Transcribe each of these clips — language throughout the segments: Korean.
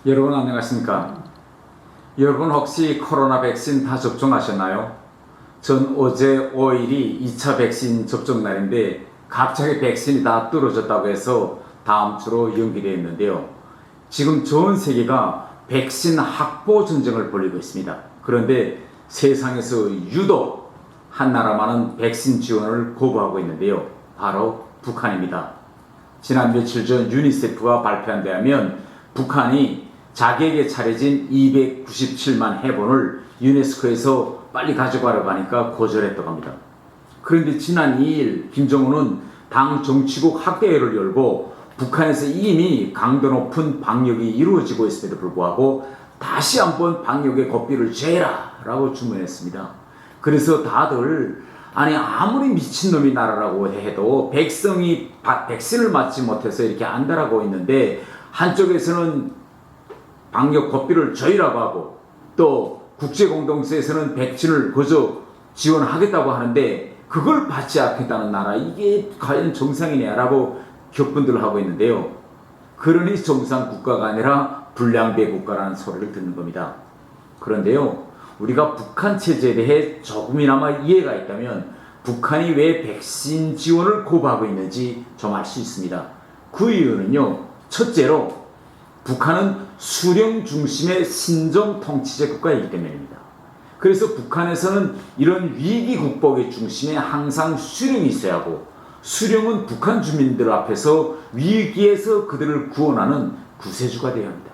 여러분 안녕하십니까? 여러분 혹시 코로나 백신 다 접종하셨나요? 전 어제 5일이 2차 백신 접종 날인데 갑자기 백신이 다 떨어졌다고 해서 다음 주로 연기되어 있는데요. 지금 전 세계가 백신 확보 전쟁을 벌이고 있습니다. 그런데 세상에서 유독 한 나라만은 백신 지원을 거부하고 있는데요. 바로 북한입니다. 지난 며칠 전 유니세프가 발표한 데 하면 북한이 자기에게 차려진 297만 회본을 유네스코에서 빨리 가져가려고 하니까 거절했다고 합니다. 그런데 지난 2일 김정은은 당 정치국 학대회를 열고 북한에서 이미 강도 높은 방역이 이루어지고 있음에도 불구하고 다시 한번 방역의 고삐를 죄라 라고 주문했습니다. 그래서 다들 아무리 미친놈이 나라라고 해도 백성이 백신을 맞지 못해서 이렇게 안달하고 있는데 한쪽에서는 방역 고삐를 줘이라고 하고 또 국제공동체에서는 백신을 거저 지원하겠다고 하는데 그걸 받지 않겠다는 나라, 이게 과연 정상이냐라고 격분들을 하고 있는데요. 그러니 정상 국가가 아니라 불량배 국가라는 소리를 듣는 겁니다. 그런데요, 우리가 북한 체제에 대해 조금이나마 이해가 있다면 북한이 왜 백신 지원을 거부하고 있는지 좀 알 수 있습니다. 그 이유는요, 첫째로 북한은 수령 중심의 신정 통치제 국가이기 때문입니다. 그래서 북한에서는 이런 위기 극복의 중심에 항상 수령이 있어야 하고, 수령은 북한 주민들 앞에서 위기에서 그들을 구원하는 구세주가 되어야 합니다.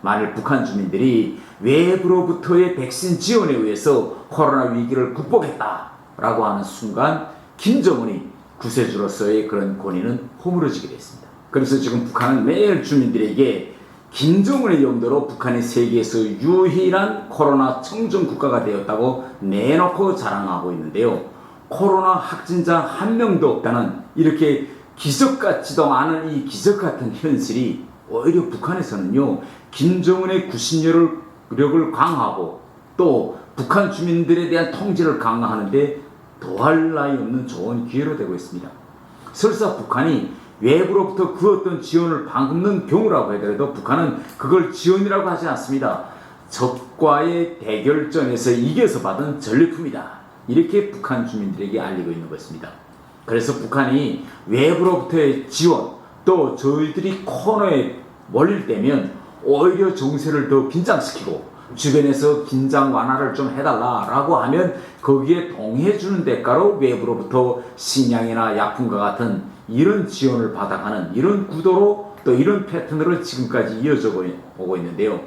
만일 북한 주민들이 외부로부터의 백신 지원에 의해서 코로나 위기를 극복했다라고 하는 순간 김정은이 구세주로서의 그런 권위는 허물어지게 됐습니다. 그래서 지금 북한은 매일 주민들에게 김정은의 용도로 북한이 세계에서 유일한 코로나 청정 국가가 되었다고 내놓고 자랑하고 있는데요. 코로나 확진자 한 명도 없다는 이렇게 기적 같지도 않은 이 기적 같은 현실이 오히려 북한에서는요, 김정은의 구심력을 강화하고 또 북한 주민들에 대한 통제를 강화하는데 더할 나위 없는 좋은 기회로 되고 있습니다. 설사 북한이 외부로부터 그 어떤 지원을 받는 경우라고 하더라도 북한은 그걸 지원이라고 하지 않습니다. 적과의 대결전에서 이겨서 받은 전리품이다, 이렇게 북한 주민들에게 알리고 있는 것입니다. 그래서 북한이 외부로부터의 지원, 또 저희들이 코너에 몰릴 때면 오히려 정세를 더 긴장시키고 주변에서 긴장 완화를 좀 해달라라고 하면 거기에 동의해주는 대가로 외부로부터 식량이나 약품과 같은 이런 지원을 받아가는 이런 구도로 또 이런 패턴으로 지금까지 이어져 오고 있는데요.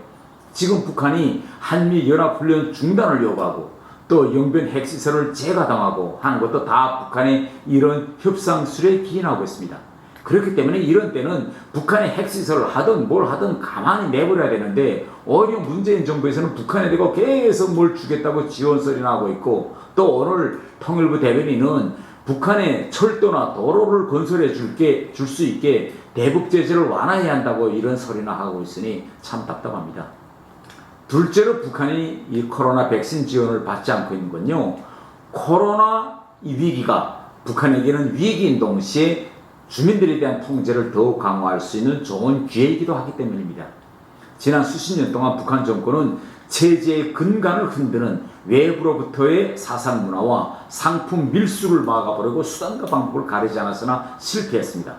지금 북한이 한미연합훈련 중단을 요구하고 또 영변 핵시설을 재가동하고 하는 것도 다 북한의 이런 협상술에 기인하고 있습니다. 그렇기 때문에 이런 때는 북한의 핵시설을 하든 뭘 하든 가만히 내버려야 되는데 오히려 문재인 정부에서는 북한에 대고 계속 뭘 주겠다고 지원소리나 하고 있고, 또 오늘 통일부 대변인은 북한에 철도나 도로를 건설해 줄 수 있게 대북 제재를 완화해야 한다고 이런 소리나 하고 있으니 참 답답합니다. 둘째로 북한이 이 코로나 백신 지원을 받지 않고 있는 건요, 코로나 이 위기가 북한에게는 위기인 동시에 주민들에 대한 통제를 더욱 강화할 수 있는 좋은 기회이기도 하기 때문입니다. 지난 수십 년 동안 북한 정권은 체제의 근간을 흔드는 외부로부터의 사상 문화와 상품 밀수를 막아보려고 수단과 방법을 가리지 않았으나 실패했습니다.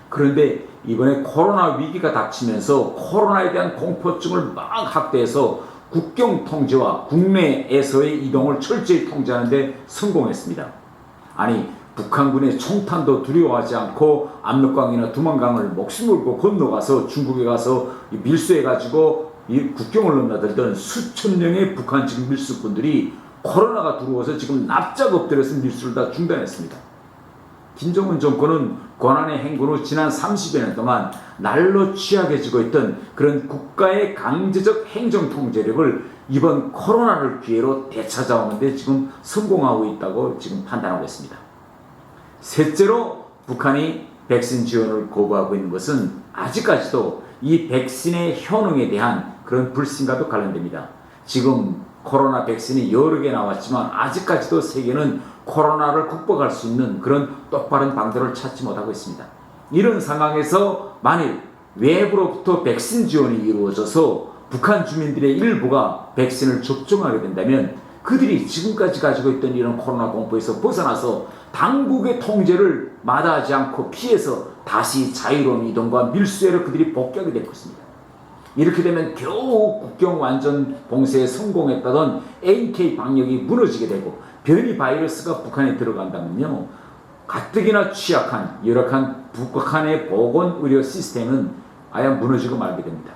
그런데 이번에 코로나 위기가 닥치면서 코로나에 대한 공포증을 막 확대해서 국경 통제와 국내에서의 이동을 철저히 통제하는 데 성공했습니다. 아니, 북한군의 총탄도 두려워하지 않고 압록강이나 두만강을 목숨 걸고 건너가서 중국에 가서 밀수해가지고 이 국경을 넘나들던 수천 명의 북한 지금 밀수꾼들이 코로나가 들어와서 지금 납작 엎드려서 밀수를 다 중단했습니다. 김정은 정권은 권한의 행군으로 지난 30여 년 동안 날로 취약해지고 있던 그런 국가의 강제적 행정 통제력을 이번 코로나를 기회로 되찾아오는 데 지금 성공하고 있다고 지금 판단하고 있습니다. 셋째로 북한이 백신 지원을 거부하고 있는 것은 아직까지도 이 백신의 효능에 대한 그런 불신과도 관련됩니다. 지금 코로나 백신이 여러 개 나왔지만 아직까지도 세계는 코로나를 극복할 수 있는 그런 똑바른 방도를 찾지 못하고 있습니다. 이런 상황에서 만일 외부로부터 백신 지원이 이루어져서 북한 주민들의 일부가 백신을 접종하게 된다면 그들이 지금까지 가지고 있던 이런 코로나 공포에서 벗어나서 당국의 통제를 마다하지 않고 피해서 다시 자유로운 이동과 밀수해로 그들이 복귀하게 될 것입니다. 이렇게 되면 겨우 국경 완전 봉쇄에 성공했다던 AK 방역이 무너지게 되고 변이 바이러스가 북한에 들어간다면요, 가뜩이나 취약한 열악한 북한의 보건의료 시스템은 아예 무너지고 말게 됩니다.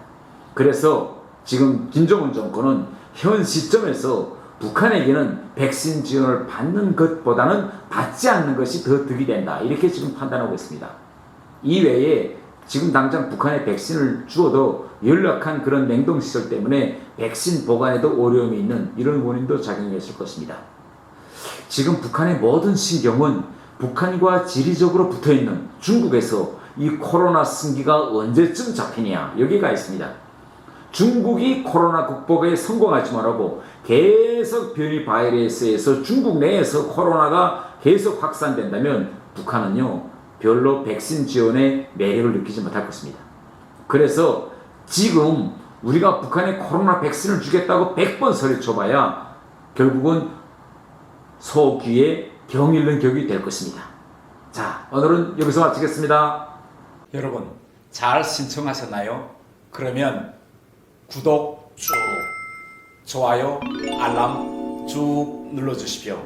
그래서 지금 김정은 정권은 현 시점에서 북한에게는 백신 지원을 받는 것보다는 받지 않는 것이 더 득이 된다, 이렇게 지금 판단하고 있습니다. 이외에 지금 당장 북한에 백신을 주어도 연락한 그런 냉동시설 때문에 백신 보관에도 어려움이 있는 이런 원인도 작용했을 것입니다. 지금 북한의 모든 신경은 북한과 지리적으로 붙어있는 중국에서 이 코로나 승기가 언제쯤 잡히냐, 여기가 있습니다. 중국이 코로나 극복에 성공하지 말고 계속 변이 바이러스에서 중국 내에서 코로나가 계속 확산된다면 북한은요, 별로 백신 지원의 매력을 느끼지 못할 것입니다. 그래서 지금 우리가 북한에 코로나 백신을 주겠다고 100번 소리쳐봐야 결국은 소귀에 경 잃는 격이 될 것입니다. 자, 오늘은 여기서 마치겠습니다. 여러분, 잘 신청하셨나요? 그러면 구독 쭉, 좋아요, 알람 쭉 눌러주십시오.